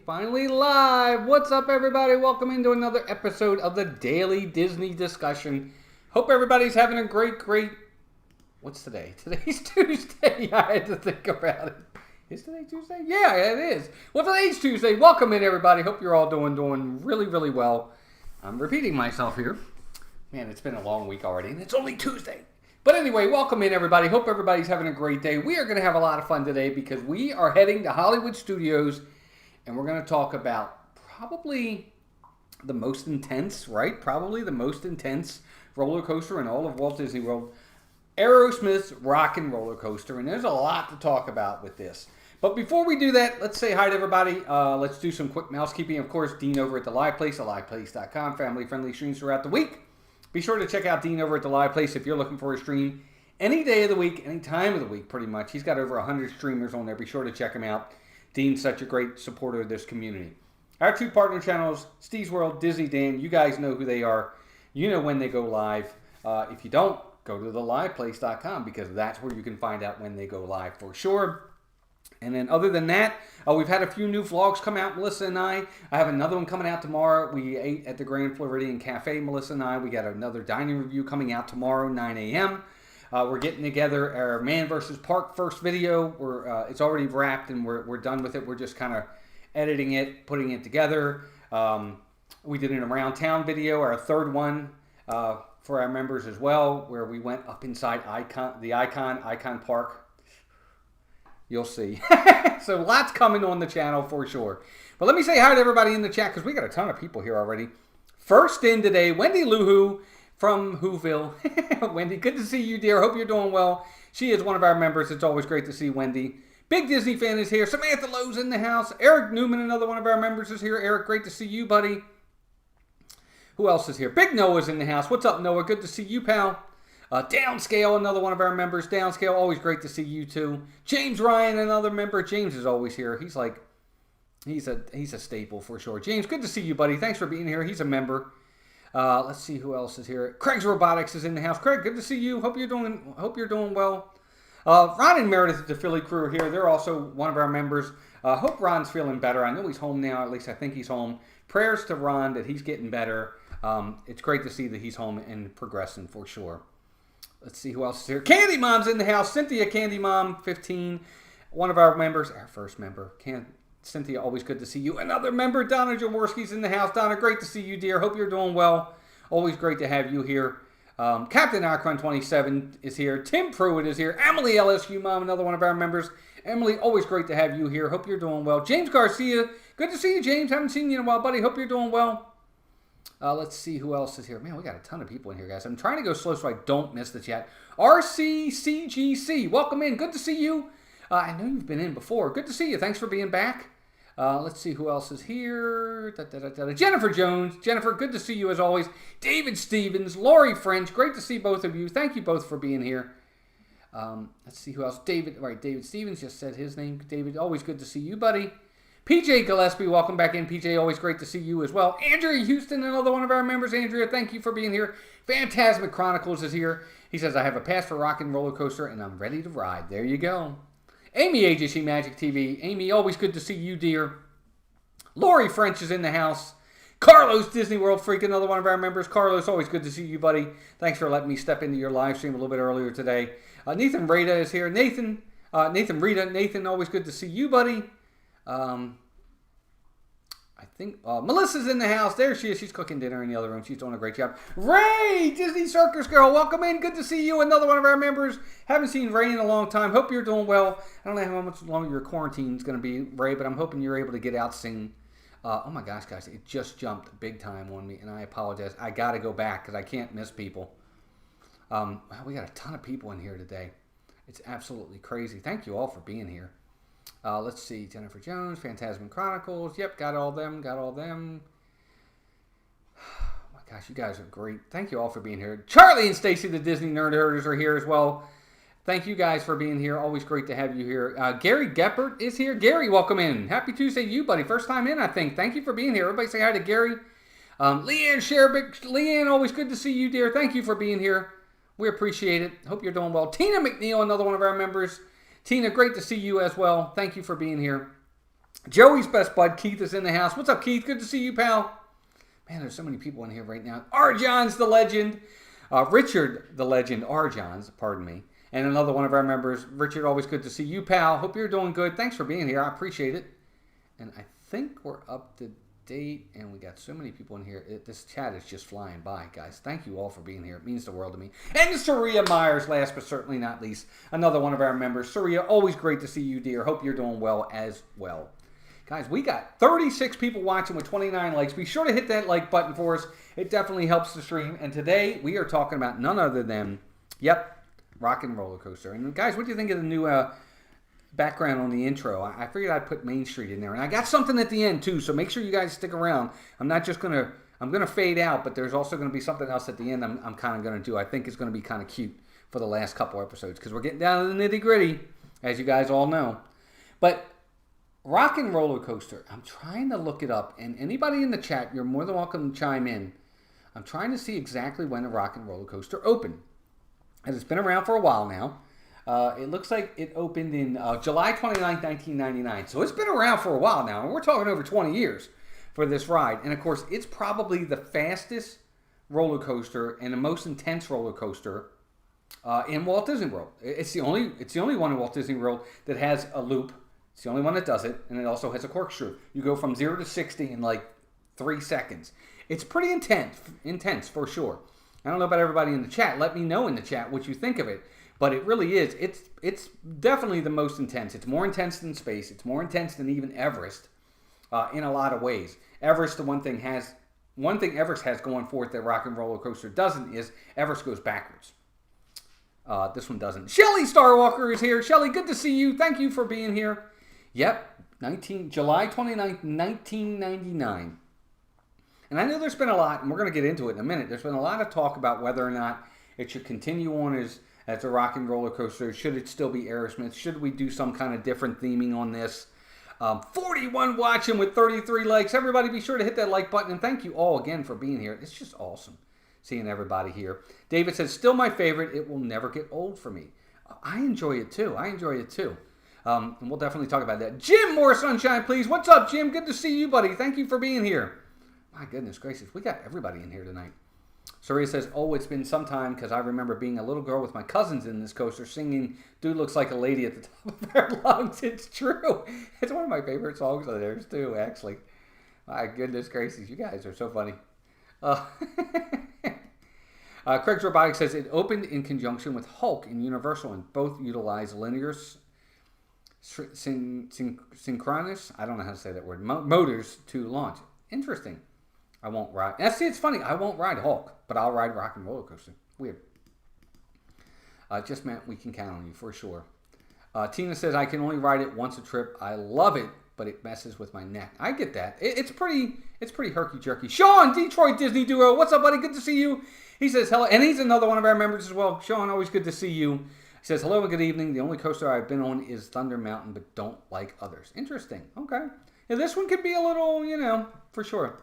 Finally live. What's up, everybody? Welcome into another episode of the Daily Disney Discussion. Hope everybody's having a great... What's today? Today's Tuesday. I had to think about it. Is today Tuesday? Yeah, it is. Well, today's Tuesday. Welcome in, everybody. Hope you're all doing really well. I'm repeating myself here. Man, it's been a long week already, and it's only Tuesday. But anyway, welcome in, everybody. Hope everybody's having a great day. We are going to have a lot of fun today because we are heading to Hollywood Studios, and we're going to talk about probably the most intense, right? Probably the most intense roller coaster in all of Walt Disney World, Aerosmith's Rock and Roller Coaster. And there's a lot to talk about with this. But before we do that, let's say hi to everybody. Let's do some quick mousekeeping. Of course, Dean over at The Live Place, theliveplace.com, family-friendly streams throughout the week. Be sure to check out Dean over at The Live Place if you're looking for a stream any day of the week, any time of the week, pretty much. He's got over 100 streamers on there. Be sure to check him out. Dean's such a great supporter of this community. Our two partner channels, Steve's World, Disney Dan, you guys know who they are. You know when they go live. If you don't, go to theliveplace.com because that's where you can find out when they go live for sure. And then other than that, we've had a few new vlogs come out, Melissa and I. I have another one coming out tomorrow. We ate at the Grand Floridian Cafe, Melissa and I. We got another dining review coming out tomorrow, 9 a.m. We're getting together our Man vs. Park first video. It's already wrapped and we're done with it. We're just kind of editing it, putting it together. We did an Around Town video, our third one for our members as well, where we went up inside the Icon Park. You'll see. So lots coming on the channel for sure. But let me say hi to everybody in the chat because we got a ton of people here already. First in today, Wendy Luhu from Whoville. Wendy, good to see you, dear. Hope you're doing well. She is one of our members. It's always great to see Wendy. Big Disney fan is here. Samantha Lowe's in the house. Eric Newman, another one of our members, is here. Eric, great to see you, buddy. Who else is here? Big Noah's in the house. What's up, Noah? Good to see you, pal. Downscale, another one of our members. Downscale, always great to see you too. James Ryan, another member. James is always here. He's a staple for sure. James, good to see you, buddy. Thanks for being here. He's a member. Let's see who else is here. Craig's Robotics is in the house. Craig, good to see you. Hope you're doing well. Ron and Meredith at the Philly crew are here. They're also one of our members. Hope Ron's feeling better. I know he's home now. At least I think he's home. Prayers to Ron that he's getting better. It's great to see that he's home and progressing for sure. Let's see who else is here. Candy Mom's in the house. Cynthia, Candy Mom, 15. One of our members, our first member. Cynthia, always good to see you. Another member, Donna Jaworski's in the house. Donna, great to see you, dear. Hope you're doing well. Always great to have you here. Captain Akron 27 is here. Tim Pruitt is here. Emily LSU Mom, another one of our members. Emily, always great to have you here. Hope you're doing well. James Garcia, good to see you, James. Haven't seen you in a while, buddy. Hope you're doing well. Let's see who else is here. Man, we got a ton of people in here, guys. I'm trying to go slow so I don't miss the chat. RCCGC, welcome in. Good to see you. I know you've been in before. Good to see you. Thanks for being back. Let's see who else is here. Jennifer Jones. Jennifer, good to see you as always. David Stevens, Lori French. Great to see both of you. Thank you both for being here. Let's see who else. David Stevens just said his name. David, always good to see you, buddy. PJ Gillespie, welcome back in. PJ, always great to see you as well. Andrea Houston, another one of our members. Andrea, thank you for being here. Phantasmic Chronicles is here. He says, I have a pass for Rock and Roller Coaster, and I'm ready to ride. There you go. Amy, AJC Magic TV. Amy, always good to see you, dear. Lori French is in the house. Carlos, Disney World Freak, another one of our members. Carlos, always good to see you, buddy. Thanks for letting me step into your live stream a little bit earlier today. Nathan Rita is here. Nathan Rita. Nathan, always good to see you, buddy. I think Melissa's in the house. There she is. She's cooking dinner in the other room. She's doing a great job. Ray, Disney Circus Girl, welcome in. Good to see you. Another one of our members. Haven't seen Ray in a long time. Hope you're doing well. I don't know how much longer your quarantine is going to be, Ray, but I'm hoping you're able to get out soon. Oh my gosh, guys, it just jumped big time on me, and I apologize. I got to go back because I can't miss people. We got a ton of people in here today. It's absolutely crazy. Thank you all for being here. Let's see. Jennifer Jones, Phantasmic Chronicles. Yep, got all them. Oh my gosh, you guys are great. Thank you all for being here. Charlie and Stacy, the Disney Nerd Herders, are here as well. Thank you guys for being here. Always great to have you here. Gary Geppert is here. Gary, welcome in. Happy Tuesday to you, buddy. First time in, I think. Thank you for being here. Everybody say hi to Gary. Leanne Sherbick. Leanne, always good to see you, dear. Thank you for being here. We appreciate it. Hope you're doing well. Tina McNeil, another one of our members. Tina, great to see you as well. Thank you for being here. Joey's best bud, Keith, is in the house. What's up, Keith? Good to see you, pal. Man, there's so many people in here right now. Arjohn's the legend. Richard, the legend. Arjohn's, pardon me. And another one of our members. Richard, always good to see you, pal. Hope you're doing good. Thanks for being here. I appreciate it. And I think we're up to date. And we got so many people in here. This chat is just flying by, guys. Thank you all for being here. It means the world to me. And Saria Myers, last but certainly not least. Another one of our members. Saria, always great to see you, dear. Hope you're doing well as well. Guys, we got 36 people watching with 29 likes. Be sure to hit that like button for us. It definitely helps the stream. And today, we are talking about none other than, Rock and Roller Coaster. And guys, what do you think of the new background on the intro? I figured I'd put Main Street in there. And I got something at the end, too, so make sure you guys stick around. I'm not just going to, I'm going to fade out, but there's also going to be something else at the end I'm kind of going to do. I think it's going to be kind of cute for the last couple episodes because we're getting down to the nitty-gritty, as you guys all know. But Rock and Roller Coaster, I'm trying to look it up, and anybody in the chat, you're more than welcome to chime in. I'm trying to see exactly when the Rock and Roller Coaster opened. And it's been around for a while now. It looks like it opened in July 29th, 1999. So it's been around for a while now, and we're talking over 20 years for this ride. And of course, it's probably the fastest roller coaster and the most intense roller coaster in Walt Disney World. It's the only one in Walt Disney World that has a loop. It's the only one that does it, and it also has a corkscrew. You go from 0 to 60 in like 3 seconds. It's pretty intense for sure. I don't know about everybody in the chat. Let me know in the chat what you think of it. But it really is. It's definitely the most intense. It's more intense than space. It's more intense than even Everest in a lot of ways. Everest, the one thing Everest has going for it that Rock and Roller Coaster doesn't is Everest goes backwards. This one doesn't. Shelly Starwalker is here. Shelly, good to see you. Thank you for being here. Yep, July 29th, 1999. And I know there's been a lot, and we're going to get into it in a minute. There's been a lot of talk about whether or not it should continue on as a Rock and Roller Coaster. Should it still be Aerosmith? Should we do some kind of different theming on this? 41 watching with 33 likes. Everybody be sure to hit that like button. And thank you all again for being here. It's just awesome seeing everybody here. David says, still my favorite. It will never get old for me. I enjoy it too. And we'll definitely talk about that. Jim, more sunshine, please. What's up, Jim? Good to see you, buddy. Thank you for being here. My goodness gracious. We got everybody in here tonight. Saria says, oh, it's been some time because I remember being a little girl with my cousins in this coaster singing Dude Looks Like a Lady at the top of our lungs. It's true. It's one of my favorite songs of theirs, too, actually. My goodness gracious. You guys are so funny. Craig's Robotics says, it opened in conjunction with Hulk in Universal and both utilize linear synchronous, I don't know how to say that word, motors to launch. Interesting. I won't ride. See, it's funny. I won't ride Hulk, but I'll ride Rock and Roller Coaster. Weird. Just meant we can count on you for sure. Tina says, I can only ride it once a trip. I love it, but it messes with my neck. I get that. It's pretty herky-jerky. Sean, Detroit Disney Duo. What's up, buddy? Good to see you. He says, hello. And he's another one of our members as well. Sean, always good to see you. He says, hello and good evening. The only coaster I've been on is Thunder Mountain, but don't like others. Interesting. Okay. Yeah, this one could be a little, for sure.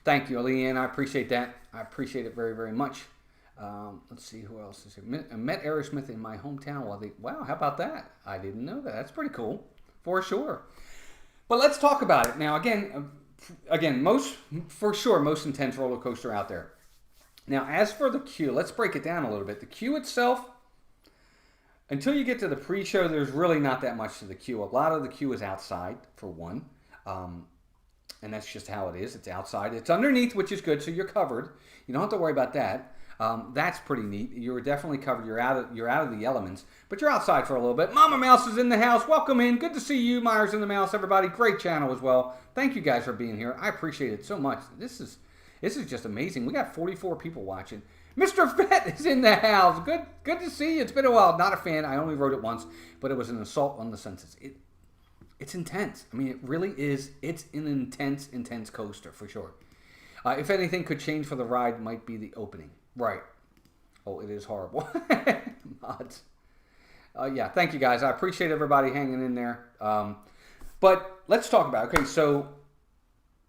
Thank you, Leanne. I appreciate that. I appreciate it very, very much. Let's see who else is here. I met Aerosmith in my hometown. Wow, how about that? I didn't know that. That's pretty cool, for sure. But let's talk about it. Now, again, most intense roller coaster out there. Now, as for the queue, let's break it down a little bit. The queue itself, until you get to the pre-show, there's really not that much to the queue. A lot of the queue is outside, for one. And that's just how it is. It's outside. It's underneath, which is good, so you're covered. You don't have to worry about that. That's pretty neat. You're definitely covered. You're out of the elements, but you're outside for a little bit. Mama Mouse is in the house. Welcome in. Good to see you, Myers in the Mouse. Everybody, great channel as well. Thank you guys for being here. I appreciate it so much. This is just amazing. We got 44 people watching. Mr. Fett is in the house. Good to see you. It's been a while. Not a fan. I only rode it once, but it was an assault on the senses. It's intense. I mean, it really is. It's an intense coaster for sure. If anything could change for the ride, might be the opening. Right. Oh, it is horrible. Mods. Yeah, thank you guys. I appreciate everybody hanging in there. But let's talk about it. Okay, so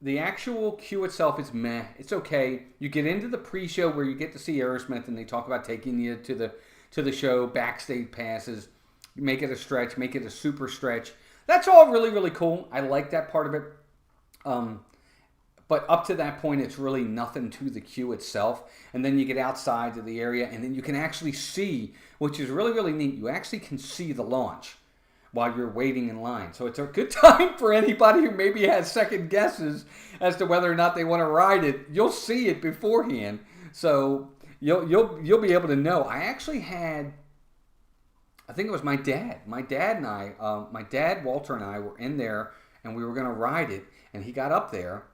the actual queue itself is meh. It's okay. You get into the pre-show where you get to see Aerosmith and they talk about taking you to the show, backstage passes, make it a stretch, make it a super stretch. That's all really, really cool. I like that part of it. But up to that point, it's really nothing to the queue itself. And then you get outside to the area, and then you can actually see, which is really, really neat. You actually can see the launch while you're waiting in line. So it's a good time for anybody who maybe has second guesses as to whether or not they want to ride it. You'll see it beforehand. So you'll be able to know. I actually had, I think it was my dad. My dad, Walter, and I were in there, and we were going to ride it. And he got up there,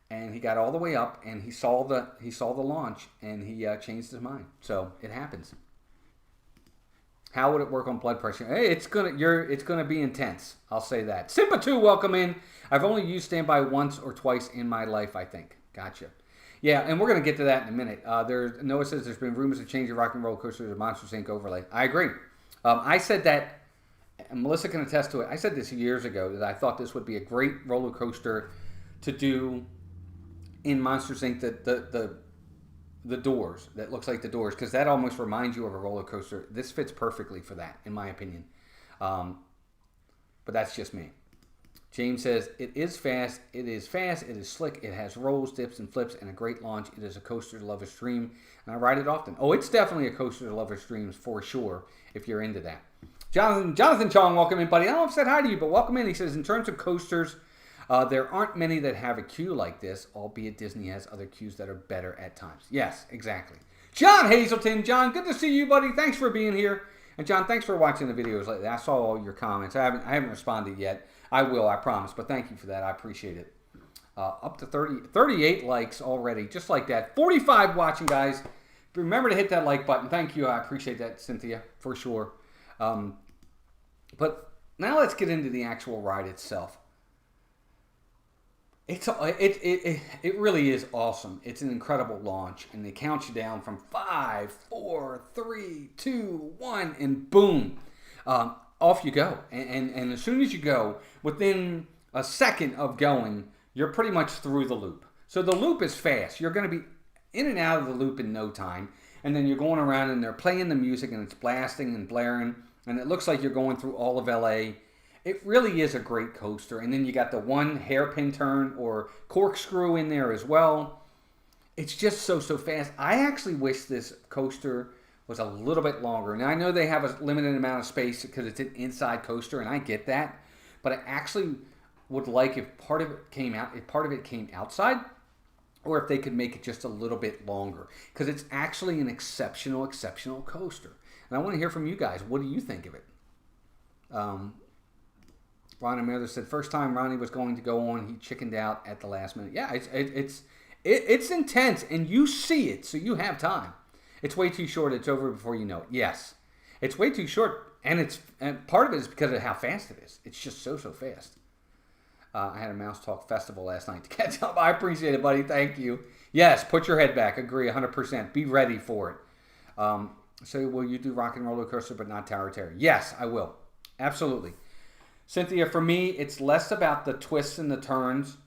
and he got all the way up, and he saw the launch, and he changed his mind. So it happens. How would it work on blood pressure? Hey, it's gonna be intense. I'll say that. Simpa 2, welcome in. I've only used standby once or twice in my life, I think. Gotcha. Yeah, and we're gonna get to that in a minute. Noah says there's been rumors of changing Rock and Roller Coaster to Monsters Inc. overlay. I agree. I said that, and Melissa can attest to it. I said this years ago that I thought this would be a great roller coaster to do in Monsters Inc. The doors, that looks like the doors, because that almost reminds you of a roller coaster. This fits perfectly for that, in my opinion. But that's just me. James says, it is fast, it is slick, it has rolls, dips, and flips, and a great launch. It is a coaster to lovers' dream, and I ride it often. Oh, it's definitely a coaster to lovers' dreams, for sure, if you're into that. Jonathan Chong, welcome in, buddy. I don't know if I said hi to you, but welcome in. He says, in terms of coasters, there aren't many that have a queue like this, albeit Disney has other queues that are better at times. Yes, exactly. John Hazelton. John, good to see you, buddy. Thanks for being here. And John, thanks for watching the videos lately. I saw all your comments. I haven't responded yet. I will, I promise. But thank you for that. I appreciate it. Up to 38 likes already, just like that. 45 watching, guys. Remember to hit that like button. Thank you. I appreciate that, Cynthia, for sure. But now let's get into the actual ride itself. It really is awesome. It's an incredible launch, and they count you down from 5, 4, 3, 2, 1, and boom, off you go. And as soon as you go, within a second of going, you're pretty much through the loop. So the loop is fast. You're going to be in and out of the loop in no time, and then you're going around, and they're playing the music, and it's blasting and blaring, and it looks like you're going through all of LA. It really is a great coaster. And then you got the one hairpin turn or corkscrew in there as well. It's just so fast. I actually wish this coaster was a little bit longer. Now, I know they have a limited amount of space because it's an inside coaster, and I get that. But I actually would like if part of it came outside, or if they could make it just a little bit longer. Because it's actually an exceptional coaster. And I want to hear from you guys. What do you think of it? Ron Miller said, first time Ronnie was going to go on, he chickened out at the last minute. Yeah, it's intense, and you see it, so you have time. It's way too short. It's over before you know it. Yes, it's way too short, and part of it is because of how fast it is. It's just so fast. I had a Mouse Talk Festival last night to catch up. I appreciate it, buddy. Thank you. Yes, put your head back. Agree 100%. Be ready for it. So will you do Rock and Roller Coaster but not Tower of Terror? Yes, I will. Absolutely. Cynthia, for me, it's less about the twists and the turns.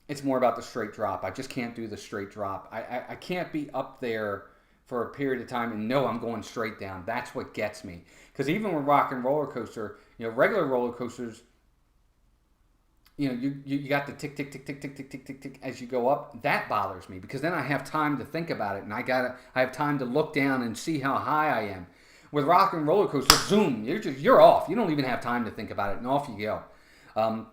It's more about the straight drop. I just can't do the straight drop. I can't be up there for a period of time and know I'm going straight down. That's what gets me. Because even with Rock and Roller Coaster, regular roller coasters, you got the tick, tick, tick, tick, tick, tick, tick, tick, tick as you go up. That bothers me because then I have time to think about it, and I have time to look down and see how high I am. With Rock and Roller Coaster, zoom, you're off. You don't even have time to think about it, and off you go.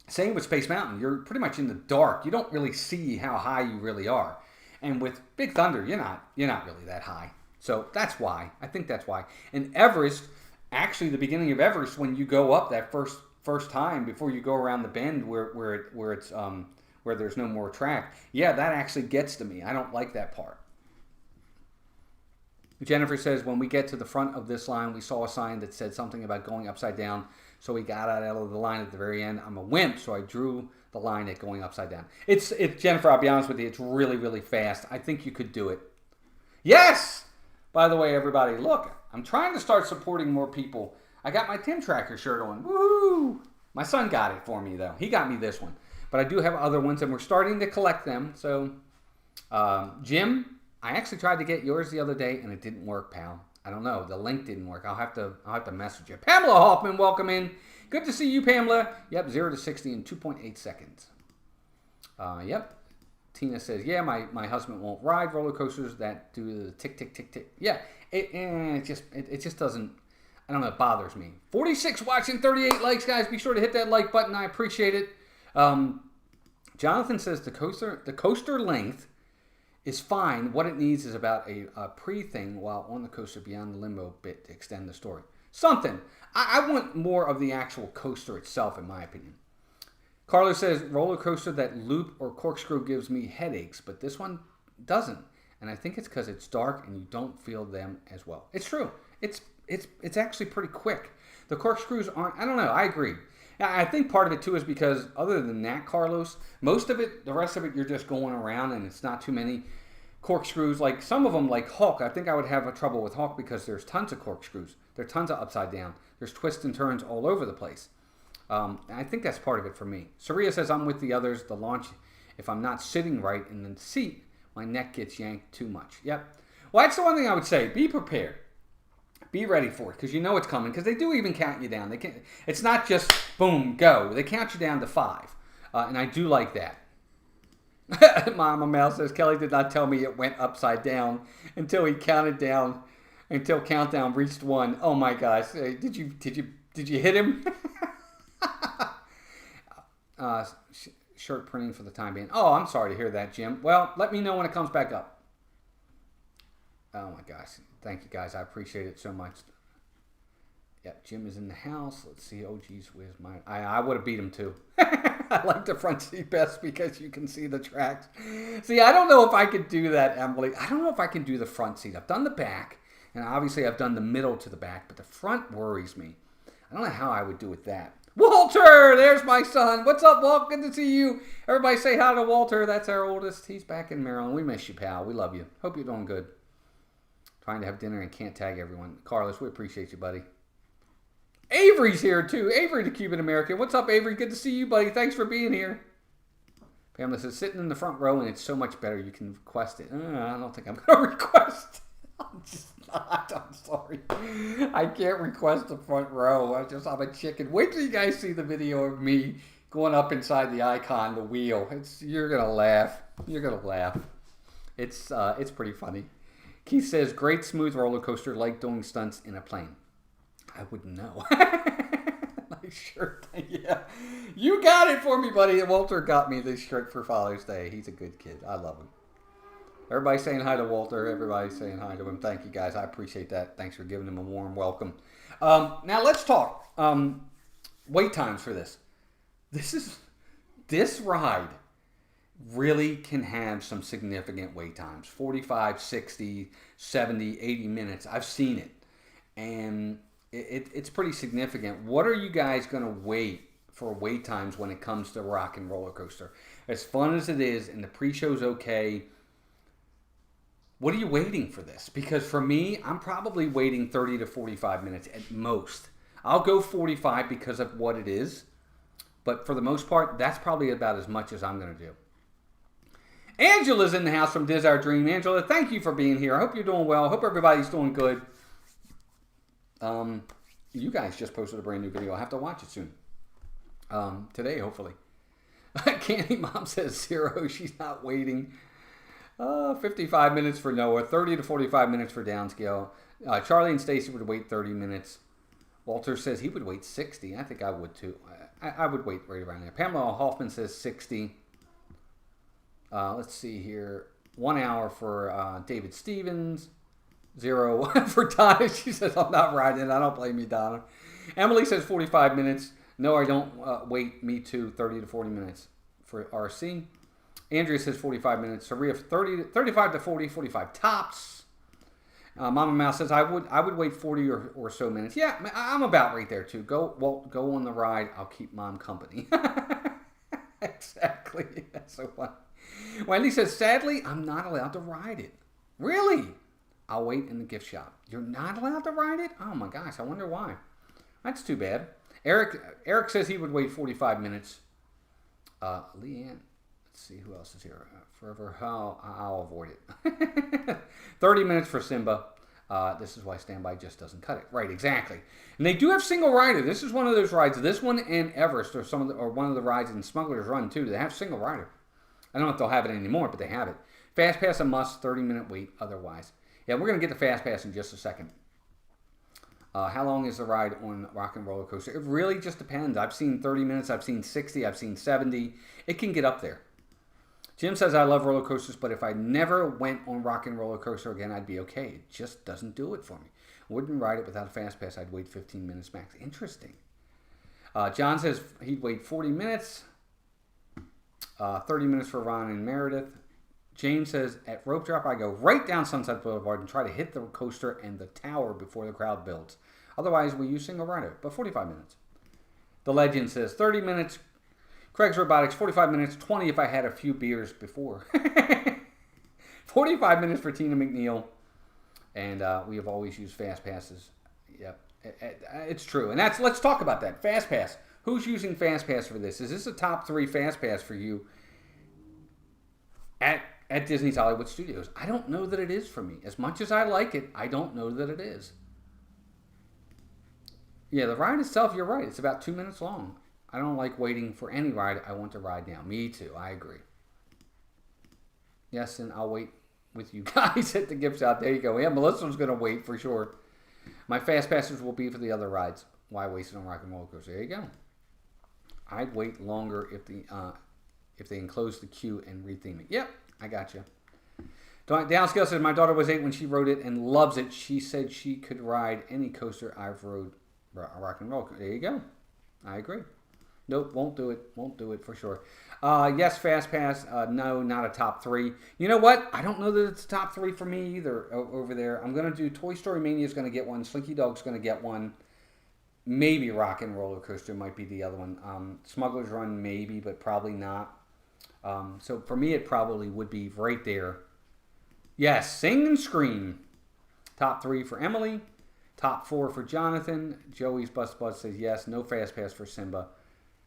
Same with Space Mountain. You're pretty much in the dark. You don't really see how high you really are. And with Big Thunder, you're not really that high. So that's why. I think that's why. And Everest, actually, the beginning of Everest, when you go up that first time before you go around the bend where there's no more track, yeah, that actually gets to me. I don't like that part. Jennifer says, when we get to the front of this line, we saw a sign that said something about going upside down, so we got out of the line at the very end. I'm a wimp, so I drew the line at going upside down. It's Jennifer, I'll be honest with you, it's really, really fast. I think you could do it. Yes! By the way, everybody, look, I'm trying to start supporting more people. I got my Tim Tracker shirt on. Woo! My son got it for me, though. He got me this one. But I do have other ones, and we're starting to collect them. So, Jim, I actually tried to get yours the other day, and it didn't work, pal. I don't know. The link didn't work. I'll have to message you. Pamela Hoffman, welcome in. Good to see you, Pamela. Yep, 0 to 60 in 2.8 seconds. Yep. Tina says, yeah, my husband won't ride roller coasters that do the tick, tick, tick, tick. Yeah, it just doesn't, I don't know, it bothers me. 46 watching, 38 likes, guys. Be sure to hit that like button. I appreciate it. Jonathan says the coaster length is fine. What it needs is about a pre-thing while on the coaster beyond the limbo bit to extend the story. Something. I want more of the actual coaster itself, in my opinion. Carlos says, roller coaster that loop or corkscrew gives me headaches, but this one doesn't. And I think it's because it's dark and you don't feel them as well. It's true. It's actually pretty quick. The corkscrews aren't, I don't know, I agree. I think part of it too is because other than that, Carlos, most of it, the rest of it, you're just going around and it's not too many corkscrews. Like some of them, like Hulk, I think I would have trouble with Hulk because there's tons of corkscrews. There are tons of upside down. There's twists and turns all over the place. I think that's part of it for me. Saria says, I'm with the others. The launch, if I'm not sitting right in the seat, my neck gets yanked too much. Yep. Well, that's the one thing I would say. Be prepared. Be ready for it because you know it's coming because they do even count you down. They can't. It's not just boom, go. They count you down to 5. And I do like that. Mama Mal says, Kelly did not tell me it went upside down until he counted down, until countdown reached 1. Oh my gosh. Did you hit him? Shirt printing for the time being. Oh, I'm sorry to hear that, Jim. Well, let me know when it comes back up. Oh my gosh. Thank you guys. I appreciate it so much. Yeah, Jim is in the house. Let's see. Oh geez, where's mine? I would have beat him too. I like the front seat best because you can see the tracks. See, I don't know if I could do that, Emily. I don't know if I can do the front seat. I've done the back, and obviously I've done the middle to the back, but the front worries me. I don't know how I would do with that. Walter, there's my son. What's up, Walt? Good to see you. Everybody say hi to Walter. That's our oldest. He's back in Maryland. We miss you, pal. We love you. Hope you're doing good. Trying to have dinner and can't tag everyone. Carlos, we appreciate you, buddy. Avery's here, too. Avery, the Cuban American. What's up, Avery? Good to see you, buddy. Thanks for being here. Pamela says, sitting in the front row, and it's so much better. You can request it. I don't think I'm going to request. I'm just not. I'm sorry. I can't request the front row. I'm a chicken. Wait till you guys see the video of me going up inside the icon, the wheel. You're going to laugh. You're going to laugh. It's pretty funny. Keith says, great smooth roller coaster, like doing stunts in a plane. I wouldn't know. Nice shirt. Yeah. You got it for me, buddy. Walter got me this shirt for Father's Day. He's a good kid. I love him. Everybody saying hi to Walter. Everybody saying hi to him. Thank you, guys. I appreciate that. Thanks for giving him a warm welcome. Now, let's talk. Wait times for this. This ride really can have some significant wait times. 45, 60, 70, 80 minutes. I've seen it. And it's pretty significant. What are you guys going to wait for wait times when it comes to rock and roller coaster? As fun as it is, and the pre-show's okay, what are you waiting for this? Because for me, I'm probably waiting 30 to 45 minutes at most. I'll go 45 because of what it is. But for the most part, that's probably about as much as I'm going to do. Angela's in the house from Diz Our Dream. Angela, thank you for being here. I hope you're doing well. I hope everybody's doing good. You guys just posted a brand new video. I'll have to watch it soon. Today, hopefully. Candy Mom says 0. She's not waiting. 55 minutes for Noah. 30 to 45 minutes for downscale. Charlie and Stacy would wait 30 minutes. Walter says he would wait 60. I think I would too. I would wait right around there. Pamela Hoffman says 60. Let's see here. 1 hour for David Stevens. 0 for Donna. She says, I'm not riding. I don't blame you, Donna. Emily says 45 minutes. No, I don't wait. Me too. 30 to 40 minutes for RC. Andrea says 45 minutes. Saria 35 to 40, 45 tops. Mama Mouse says I would wait 40 or so minutes. Yeah, I'm about right there too. Go on the ride. I'll keep Mom company. Exactly. That's so fun. Wendy says, sadly, I'm not allowed to ride it. Really? I'll wait in the gift shop. You're not allowed to ride it? Oh my gosh, I wonder why. That's too bad. Eric says he would wait 45 minutes. Leanne, let's see who else is here. Forever, I'll avoid it. 30 minutes for Simba. This is why standby just doesn't cut it. Right, exactly. And they do have single rider. This is one of those rides. This one and Everest are one of the rides in Smuggler's Run too. They have single rider. I don't know if they'll have it anymore, but they have it. Fast Pass a must. 30-minute wait otherwise. Yeah, we're gonna get the Fast Pass in just a second. How long is the ride on Rock and Roller Coaster? It really just depends. I've seen 30 minutes. I've seen 60. I've seen 70. It can get up there. Jim says, I love roller coasters, but if I never went on Rock and Roller Coaster again, I'd be okay. It just doesn't do it for me. Wouldn't ride it without a Fast Pass. I'd wait 15 minutes max. Interesting. John says he'd wait 40 minutes. 30 minutes for Ron and Meredith. James says, at Rope Drop, I go right down Sunset Boulevard and try to hit the coaster and the tower before the crowd builds. Otherwise, we use single rider, but 45 minutes. The Legend says 30 minutes. Craig's Robotics, 45 minutes, 20 if I had a few beers before. 45 minutes for Tina McNeil. And we have always used Fast Passes. Yep, it's true. And let's talk about that. Fast Pass. Who's using Fast Pass for this? Is this a top 3 Fast Pass for you at Disney's Hollywood Studios? I don't know that it is for me. As much as I like it, I don't know that it is. Yeah, the ride itself, you're right. It's about 2 minutes long. I don't like waiting for any ride. I want to ride now. Me too. I agree. Yes, and I'll wait with you guys at the gifts out. There you go. Yeah, Melissa's going to wait for sure. My Fast Passes will be for the other rides. Why waste it on Rock and Roller Coaster? There you go. I'd wait longer if they enclose the queue and retheme it. Yep, I got you. Downscale says, my daughter was 8 when she rode it and loves it. She said she could ride any coaster I've rode Rock and Roller Coaster. There you go. I agree. Nope, won't do it. Won't do it for sure. Yes, Fast Pass. No, not a top 3. You know what? I don't know that it's a top 3 for me either over there. I'm going to do Toy Story Mania is going to get one. Slinky Dog's going to get one. Maybe Rock and Roller Coaster might be the other one. Smuggler's Run maybe, but probably not. So for me, it probably would be right there. Yes, Sing and Scream. Top 3 for Emily. Top 4 for Jonathan. Joey's Bust Buzz says yes. No Fast Pass for Simba.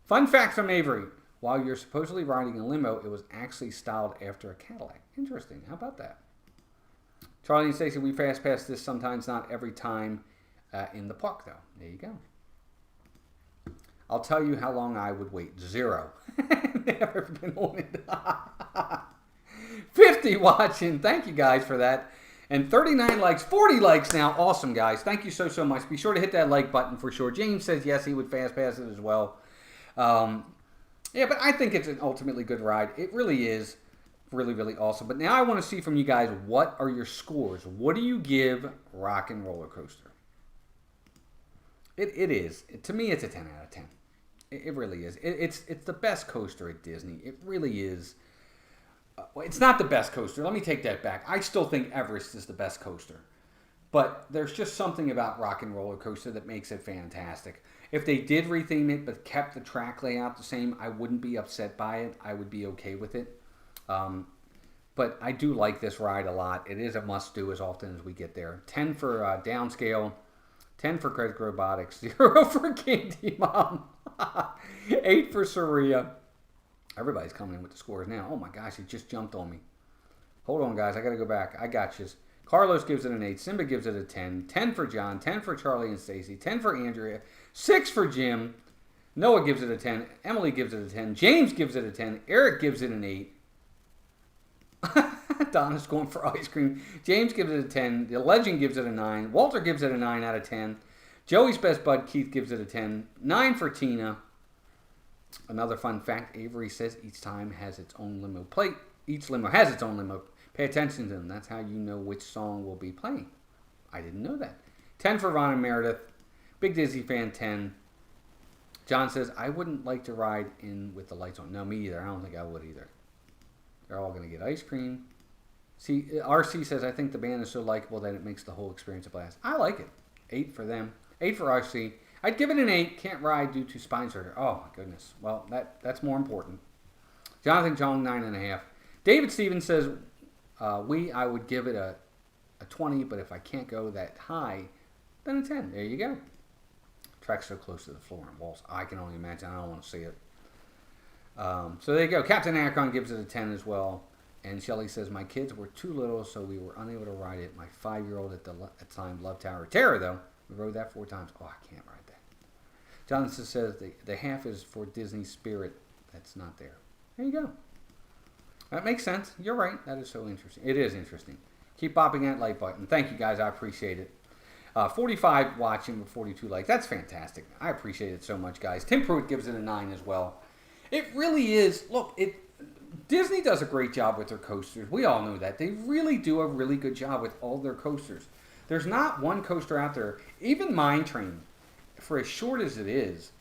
Fun fact from Avery. While you're supposedly riding a limo, it was actually styled after a Cadillac. Interesting. How about that? Charlie and Stacey, we Fast Pass this sometimes, not every time in the park, though. There you go. I'll tell you how long I would wait. 0. Never been on it. 50 watching. Thank you guys for that. And 39 likes, 40 likes now. Awesome, guys. Thank you so much. Be sure to hit that like button for sure. James says yes, he would Fast Pass it as well. Yeah, but I think it's an ultimately good ride. It really is really, really awesome. But now I want to see from you guys, what are your scores? What do you give Rock and Roller Coaster? It is. To me, it's a 10 out of 10. It really is. It's the best coaster at Disney. It really is. It's not the best coaster. Let me take that back. I still think Everest is the best coaster. But there's just something about Rock and Roller Coaster that makes it fantastic. If they did retheme it but kept the track layout the same, I wouldn't be upset by it. I would be okay with it. But I do like this ride a lot. It is a must-do as often as we get there. 10 for Downscale. 10 for Craig Robotics. 0 for Candy Mom. 8 for Saria. Everybody's coming in with the scores now. Oh my gosh, it just jumped on me. Hold on, guys. I got to go back. I got you. Carlos gives it an 8. Simba gives it a 10. 10 for John. 10 for Charlie and Stacy. 10 for Andrea. 6 for Jim. Noah gives it a 10. Emily gives it a 10. James gives it a 10. Eric gives it an 8. Donna's going for ice cream. James gives it a 10. The Legend gives it a 9. Walter gives it a 9 out of 10. Joey's best bud, Keith, gives it a 10. 9 for Tina. Another fun fact, Avery says each time has its own limo plate. Each limo has its own limo. Pay attention to them. That's how you know which song will be playing. I didn't know that. 10 for Ron and Meredith. Big Disney fan, 10. John says, I wouldn't like to ride in with the lights on. No, me either. I don't think I would either. They're all going to get ice cream. See, RC says, I think the band is so likable that it makes the whole experience a blast. I like it. 8 for them. 8 for RC. I'd give it an 8. Can't ride due to spine surgery. Oh, my goodness. Well, that's more important. Jonathan Jong, 9.5. David Stevens says, I would give it a 20, but if I can't go that high, then a 10. There you go. Track's so close to the floor and walls. I can only imagine. I don't want to see it. So there you go. Captain Akron gives it a 10 as well. And Shelly says, my kids were too little, so we were unable to ride it. My 5-year-old at the time loved Tower of Terror, though. We rode that 4 times. Oh, I can't ride that. Jonathan says the half is for Disney Spirit. That's not there. There you go. That makes sense. You're right. That is so interesting. It is interesting. Keep bopping that like button. Thank you, guys. I appreciate it. 45 watching with 42 likes. That's fantastic. I appreciate it so much, guys. Tim Pruitt gives it a 9 as well. It really is. Look, Disney does a great job with their coasters. We all know that. They really do a really good job with all their coasters. There's not one coaster out there, even Mine Train, for as short as it is,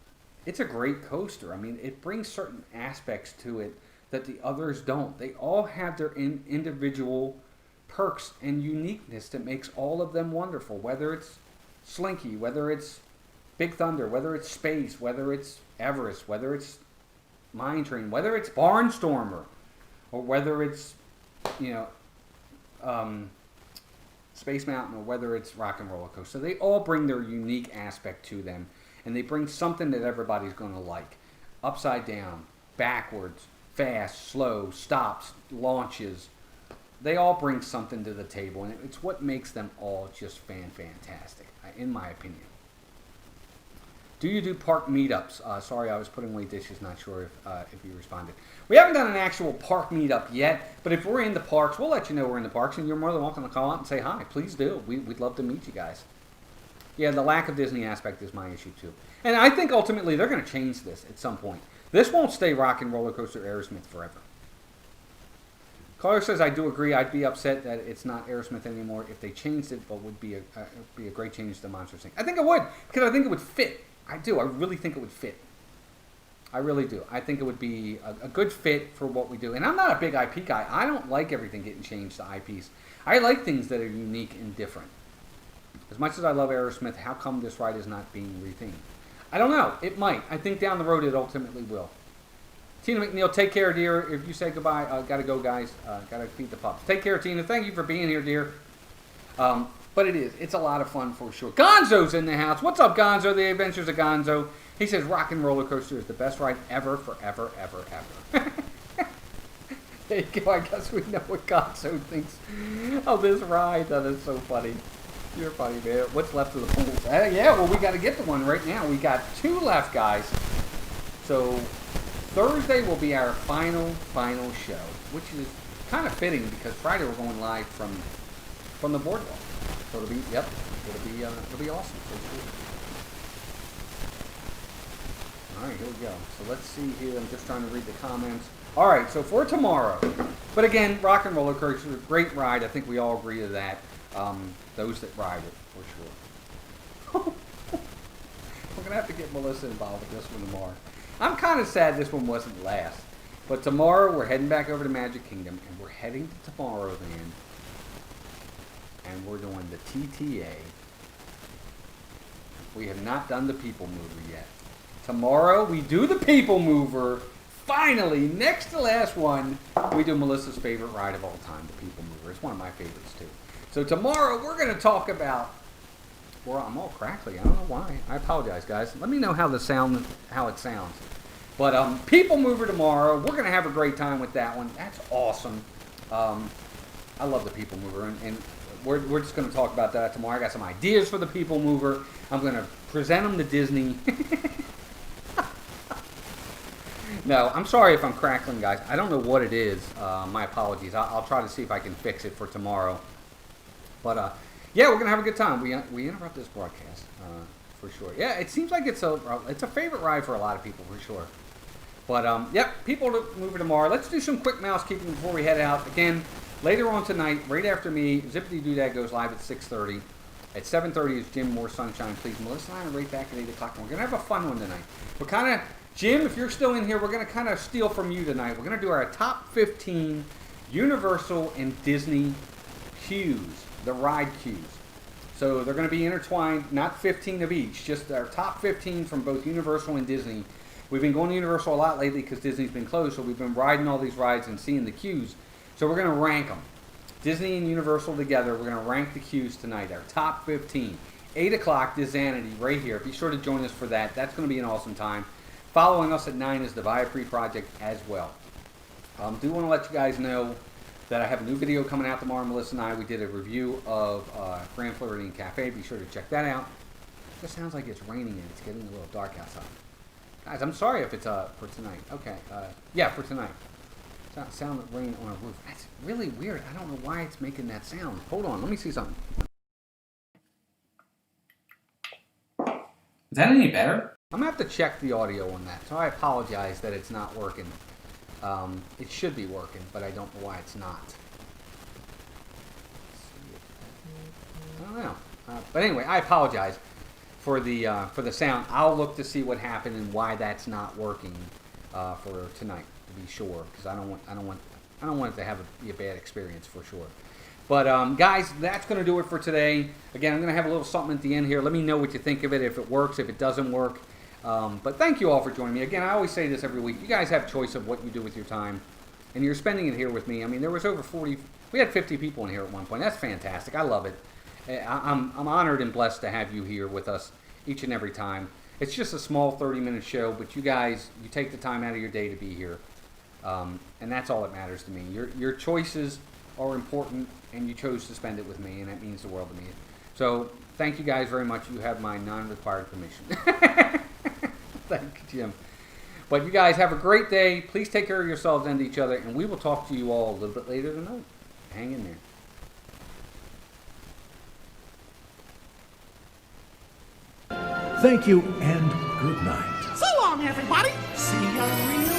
it's a great coaster. I mean, it brings certain aspects to it that the others don't. They all have their individual perks and uniqueness that makes all of them wonderful. Whether it's Slinky, whether it's Big Thunder, whether it's Space, whether it's Everest, whether it's Mine Train, whether it's Barnstormer, or whether it's, Space Mountain, or whether it's Rock and Roller Coaster. They all bring their unique aspect to them, and they bring something that everybody's going to like. Upside down, backwards, fast, slow, stops, launches. They all bring something to the table, and it's what makes them all just fantastic, in my opinion. Do you do park meetups? Sorry, I was putting away dishes. Not sure if you responded. We haven't done an actual park meetup yet, but if we're in the parks, we'll let you know we're in the parks, and you're more than welcome to call out and say hi. Please do. We'd love to meet you guys. Yeah, the lack of Disney aspect is my issue, too. And I think ultimately they're going to change this at some point. This won't stay Rock and Roller Coaster Aerosmith forever. Caller says, I do agree. I'd be upset that it's not Aerosmith anymore if they changed it, but would be a great change to Monsters Inc. I think it would, because I think it would fit. I do. I really think it would fit. I really do. I think it would be a good fit for what we do. And I'm not a big IP guy. I don't like everything getting changed to IPs. I like things that are unique and different. As much as I love Aerosmith, how come this ride is not being rethemed? I don't know. It might. I think down the road it ultimately will. Tina McNeil, take care, dear. If you say goodbye, gotta go, guys. Gotta feed the pups. Take care, Tina. Thank you for being here, dear. But it's a lot of fun for sure. Gonzo's in the house. What's up, Gonzo? The Adventures of Gonzo. He says Rock and Roller Coaster is the best ride ever, forever, ever, ever. There you go. I guess we know what Gonzo thinks of this ride. That is so funny. You're funny, man. What's left of the pools? Yeah, well, we got to get to one right now. We got 2 left, guys. So Thursday will be our final show, which is kind of fitting because Friday we're going live from the boardwalk. So it'll be awesome. So cool. All right, here we go. So let's see here. I'm just trying to read the comments. All right, so for tomorrow, but again, Rock and Roller Coaster is a great ride. I think we all agree to that. Those that ride it, for sure. We're gonna have to get Melissa involved with this one tomorrow. I'm kind of sad this one wasn't last. But tomorrow we're heading back over to Magic Kingdom, and we're heading to Tomorrowland, and we're doing the TTA. We have not done the People Mover yet. Tomorrow we do the People Mover. Finally, next to last one, we do Melissa's favorite ride of all time, the People Mover. It's one of my favorites too. So tomorrow we're going to talk about. Well, I'm all crackly. I don't know why. I apologize, guys. Let me know how it sounds. But People Mover tomorrow. We're going to have a great time with that one. That's awesome. I love the People Mover, and we're just going to talk about that tomorrow. I got some ideas for the People Mover. I'm going to present them to Disney. No, I'm sorry if I'm crackling, guys. I don't know what it is. My apologies. I'll try to see if I can fix it for tomorrow. But yeah, we're gonna have a good time. We interrupt this broadcast for sure. Yeah, it seems like it's a favorite ride for a lot of people for sure. But yep, People Mover tomorrow. Let's do some quick mousekeeping before we head out. Again, later on tonight, right after me, Zippity Doodad goes live at 6:30. At 7:30 is Jim More Sunshine, Please. Melissa and I are right back at 8 o'clock. We're gonna have a fun one tonight. We're kind of Jim, if you're still in here, we're gonna kind of steal from you tonight. We're gonna do our top 15 Universal and Disney queues. The ride queues. So they're going to be intertwined, not 15 of each, just our top 15 from both Universal and Disney. We've been going to Universal a lot lately because Disney's been closed, so we've been riding all these rides and seeing the queues. So we're going to rank them. Disney and Universal together, we're going to rank the queues tonight, our top 15. 8 o'clock, Disanity, right here. Be sure to join us for that. That's going to be an awesome time. Following us at 9 is the Viapre Project as well. Do want to let you guys know, that I have a new video coming out tomorrow. Melissa and I, we did a review of Grand Floridian Cafe. Be sure to check that out. It just sounds like it's raining and it's getting a little dark outside. Guys, I'm sorry if it's for tonight. Okay, yeah, for tonight. Sound of rain on a roof. That's really weird. I don't know why it's making that sound. Hold on, let me see something. Is that any better? I'm going to have to check the audio on that, so I apologize that it's not working. It should be working, but I don't know why it's not. I don't know. But anyway, I apologize for the sound. I'll look to see what happened and why that's not working for tonight, to be sure, because I don't want it to be a bad experience for sure. But guys, that's going to do it for today. Again, I'm going to have a little something at the end here. Let me know what you think of it, if it works, if it doesn't work. But thank you all for joining me. Again, I always say this every week. You guys have choice of what you do with your time, and you're spending it here with me. I mean, there was over 40. We had 50 people in here at one point. That's fantastic. I love it. I'm honored and blessed to have you here with us each and every time. It's just a small 30-minute show, but you guys, you take the time out of your day to be here, and that's all that matters to me. Your choices are important, and you chose to spend it with me, and that means the world to me. So thank you guys very much. You have my non-required permission. Thank you, Jim. But you guys have a great day. Please take care of yourselves and each other, and we will talk to you all a little bit later tonight. Hang in there. Thank you and good night. So long, everybody. See ya real